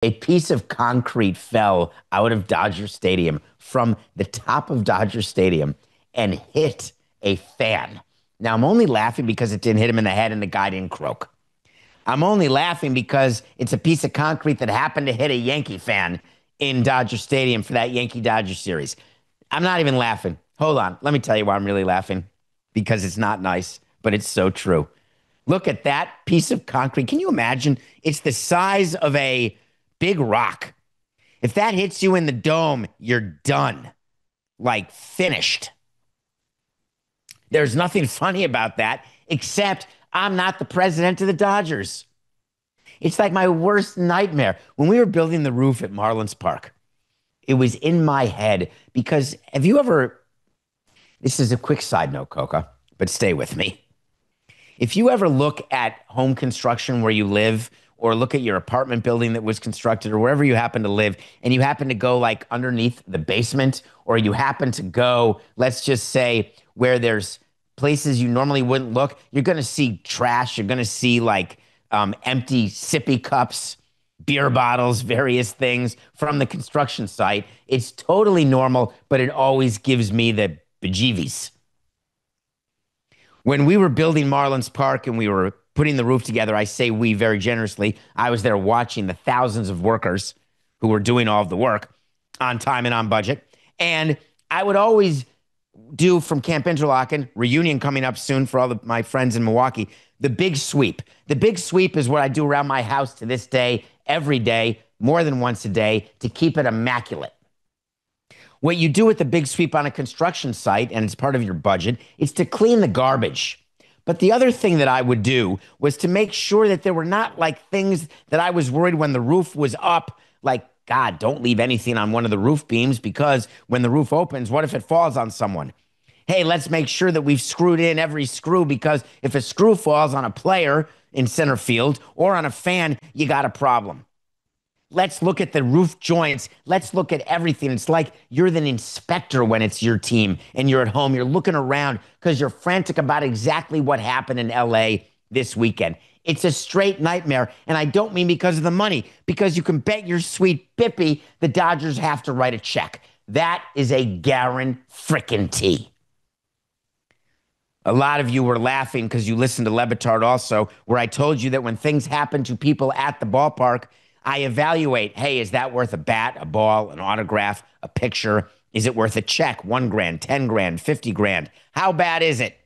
A piece of concrete fell out of Dodger Stadium from the top of Dodger Stadium and hit a fan. Now, I'm only laughing because it didn't hit him in the head and the guy didn't croak. I'm only laughing because it's a piece of concrete that happened to hit a Yankee fan in Dodger Stadium for that Yankee Dodger series. I'm not even laughing. Hold on. Let me tell you why I'm really laughing because it's not nice, but it's so true. Look at that piece of concrete. Can you imagine? It's the size of a big rock. If that hits you in the dome, you're done. Like finished. There's nothing funny about that, except I'm not the president of the Dodgers. It's like my worst nightmare. When we were building the roof at Marlins Park, it was in my head because have you ever, this is a quick side note, Coca, but stay with me. If you ever look at home construction where you live, or look at your apartment building that was constructed, or wherever you happen to live, and you happen to go like underneath the basement, or you happen to go, let's just say, where there's places you normally wouldn't look, you're going to see trash. You're going to see like empty sippy cups, beer bottles, various things from the construction site. It's totally normal, but it always gives me the bejeebies. When we were building Marlins Park and we were putting the roof together, I say we very generously. I was there watching the thousands of workers who were doing all of the work on time and on budget. And I would always do from Camp Interlochen, reunion coming up soon for all of my friends in Milwaukee, the big sweep. The big sweep is what I do around my house to this day, every day, more than once a day, to keep it immaculate. What you do with the big sweep on a construction site, and it's part of your budget, is to clean the garbage. But the other thing that I would do was to make sure that there were not like things that I was worried when the roof was up, like, God, don't leave anything on one of the roof beams because when the roof opens, what if it falls on someone? Hey, let's make sure that we've screwed in every screw because if a screw falls on a player in center field or on a fan, you got a problem. Let's look at the roof joints. Let's look at everything. It's like you're the inspector when it's your team and you're at home. You're looking around because you're frantic about exactly what happened in LA this weekend. It's a straight nightmare. And I don't mean because of the money, because you can bet your sweet Bippy the Dodgers have to write a check. That is a guarantee. A lot of you were laughing because you listened to Levitard also, where I told you that when things happen to people at the ballpark, I evaluate, hey, is that worth a bat, a ball, an autograph, a picture? Is it worth a check? 1 grand, 10 grand, 50 grand? How bad is it?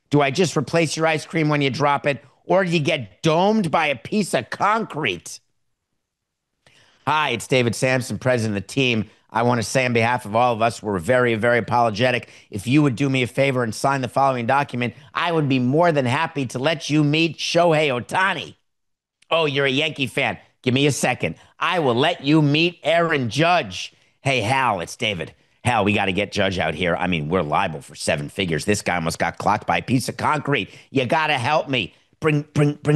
Do I just replace your ice cream when you drop it? Or do you get domed by a piece of concrete? Hi, it's David Samson, president of the team. I want to say on behalf of all of us, we're very, very apologetic. If you would do me a favor and sign the following document, I would be more than happy to let you meet Shohei Ohtani. Oh, you're a Yankee fan. Give me a second. I will let you meet Aaron Judge. Hey, Hal, it's David. Hal, we got to get Judge out here. I mean, we're liable for 7 figures. This guy almost got clocked by a piece of concrete. You got to help me. Bring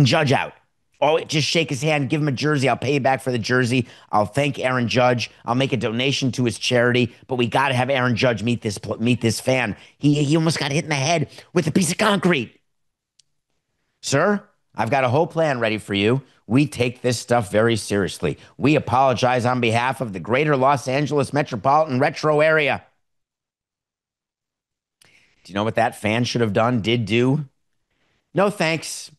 Judge out. Oh, just shake his hand, give him a jersey. I'll pay you back for the jersey. I'll thank Aaron Judge. I'll make a donation to his charity. But we got to have Aaron Judge meet this fan. He almost got hit in the head with a piece of concrete. Sir, I've got a whole plan ready for you. We take this stuff very seriously. We apologize on behalf of the greater Los Angeles metropolitan retro area. Do you know what that fan should have done, did do? No thanks.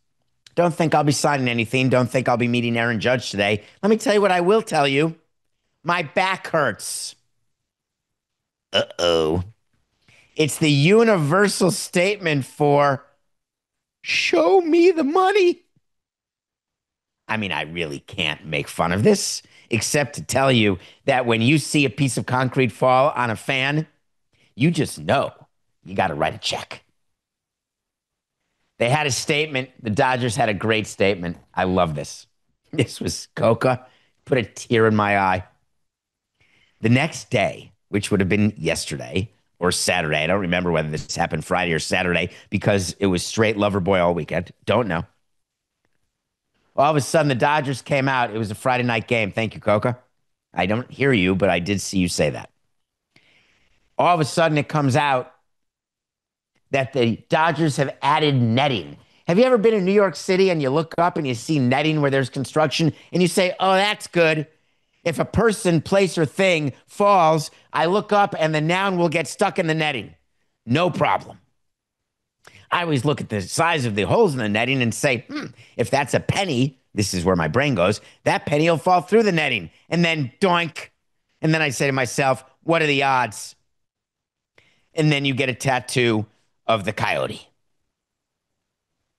Don't think I'll be signing anything. Don't think I'll be meeting Aaron Judge today. Let me tell you what I will tell you. My back hurts. Uh-oh. It's the universal statement for show me the money. I mean, I really can't make fun of this, except to tell you that when you see a piece of concrete fall on a fan, you just know you got to write a check. They had a statement. The Dodgers had a great statement. I love this. This was Coca. Put a tear in my eye. The next day, which would have been yesterday or Saturday, I don't remember whether this happened Friday or Saturday because it was straight lover boy all weekend. Don't know. All of a sudden, the Dodgers came out. It was a Friday night game. Thank you, Coca. I don't hear you, but I did see you say that. All of a sudden, it comes out that the Dodgers have added netting. Have you ever been in New York City and you look up and you see netting where there's construction and you say, oh, that's good. If a person, place, or thing falls, I look up and the noun will get stuck in the netting. No problem. I always look at the size of the holes in the netting and say, if that's a penny, this is where my brain goes, that penny will fall through the netting. And then doink. And then I say to myself, what are the odds? And then you get a tattoo of the coyote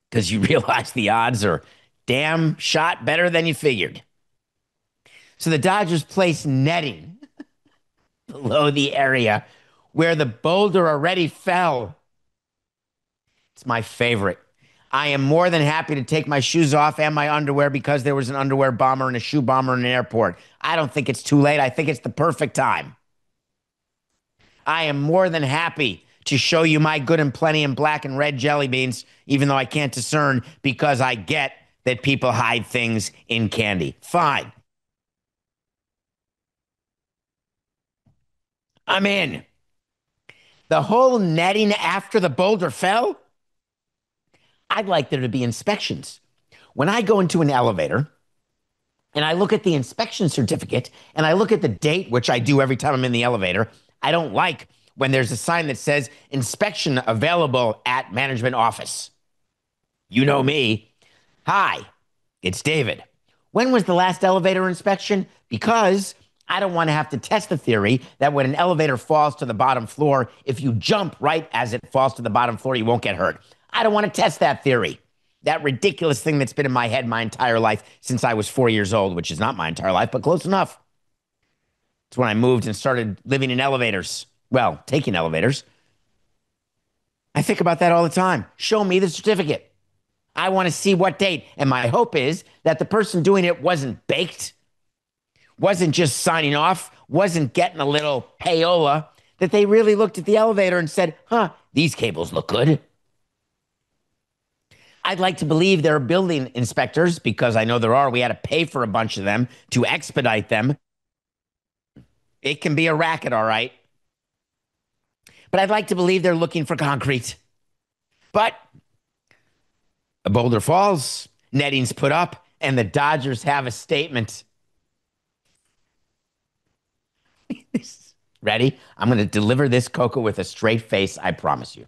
because you realize the odds are damn shot better than you figured. So the Dodgers place netting below the area where the boulder already fell. It's my favorite. I am more than happy to take my shoes off and my underwear because there was an underwear bomber and a shoe bomber in an airport. I don't think it's too late. I think it's the perfect time. I am more than happy to show you my good and plenty in black and red jelly beans, even though I can't discern because I get that people hide things in candy. Fine. I'm in. The whole netting after the boulder fell? I'd like there to be inspections. When I go into an elevator and I look at the inspection certificate and I look at the date, which I do every time I'm in the elevator, I don't like when there's a sign that says inspection available at management office. You know me. Hi, it's David. When was the last elevator inspection? Because I don't want to have to test the theory that when an elevator falls to the bottom floor, if you jump right as it falls to the bottom floor, you won't get hurt. I don't want to test that theory. That ridiculous thing that's been in my head my entire life since I was 4 years old, which is not my entire life, but close enough. It's when I moved and started living in elevators. Well, taking elevators. I think about that all the time. Show me the certificate. I want to see what date. And my hope is that the person doing it wasn't baked, wasn't just signing off, wasn't getting a little payola, that they really looked at the elevator and said, these cables look good. I'd like to believe there are building inspectors because I know there are. We had to pay for a bunch of them to expedite them. It can be a racket, all right. But I'd like to believe they're looking for concrete. But a boulder falls, netting's put up, and the Dodgers have a statement. Ready? I'm going to deliver this, Coco, with a straight face, I promise you.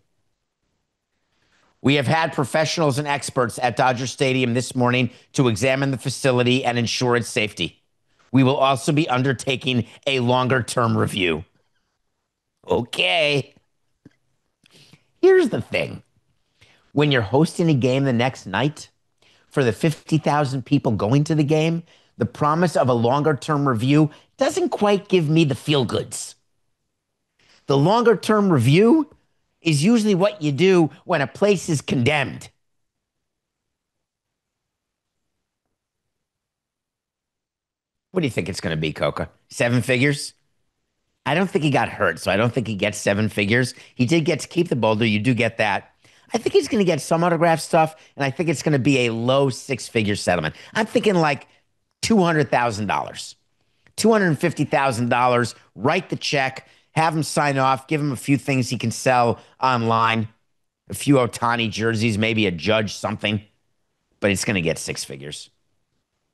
We have had professionals and experts at Dodger Stadium this morning to examine the facility and ensure its safety. We will also be undertaking a longer-term review. Okay. Here's the thing. When you're hosting a game the next night, for the 50,000 people going to the game, the promise of a longer-term review doesn't quite give me the feel-goods. The longer-term review is usually what you do when a place is condemned. What do you think it's going to be, Coca? 7 figures? I don't think he got hurt, so I don't think he gets 7 figures. He did get to keep the boulder. You do get that. I think he's going to get some autograph stuff, and I think it's going to be a low 6-figure settlement. I'm thinking like $200,000, $250,000. Write the check, have him sign off, give him a few things he can sell online, a few Ohtani jerseys, maybe a Judge something, but it's going to get 6 figures.